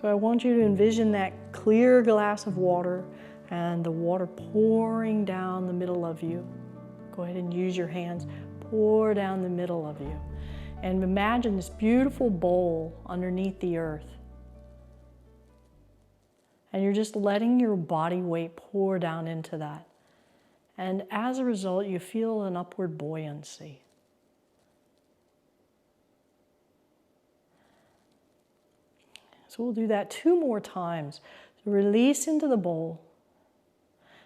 So I want you to envision that clear glass of water and the water pouring down the middle of you. Go ahead and use your hands, pour down the middle of you. And imagine this beautiful bowl underneath the earth. And you're just letting your body weight pour down into that. And as a result, you feel an upward buoyancy. So we'll do that 2 more times. So release into the bowl.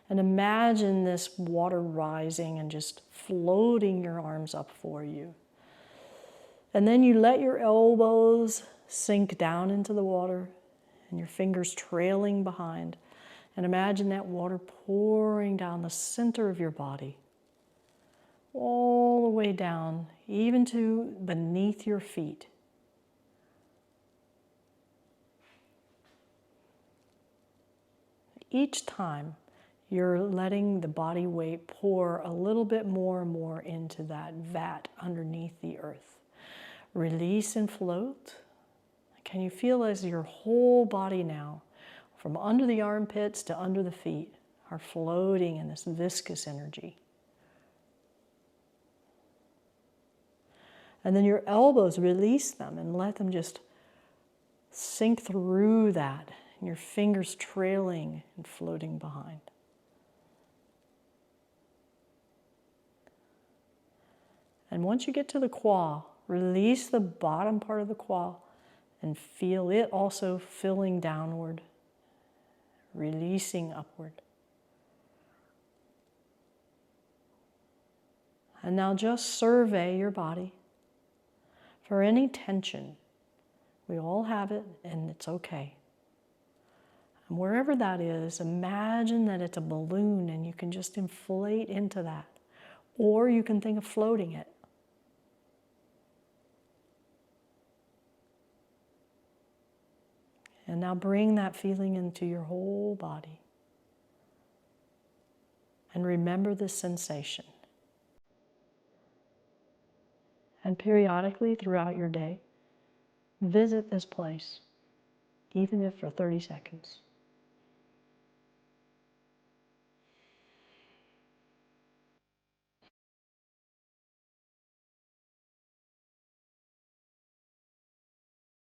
And imagine this water rising and just floating your arms up for you. And then you let your elbows sink down into the water and your fingers trailing behind. And imagine that water pouring down the center of your body, all the way down, even to beneath your feet. Each time, you're letting the body weight pour a little bit more and more into that vat underneath the earth. Release and float. Can you feel as your whole body now, from under the armpits to under the feet, are floating in this viscous energy? And then your elbows, release them and let them just sink through that, and your fingers trailing and floating behind. And once you get to the quaw, release the bottom part of the quaw and feel it also filling downward, releasing upward. And now just survey your body for any tension. We all have it, and it's okay. And wherever that is, imagine that it's a balloon and you can just inflate into that. Or you can think of floating it. And now bring that feeling into your whole body. And remember this sensation. And periodically throughout your day, visit this place, even if for 30 seconds.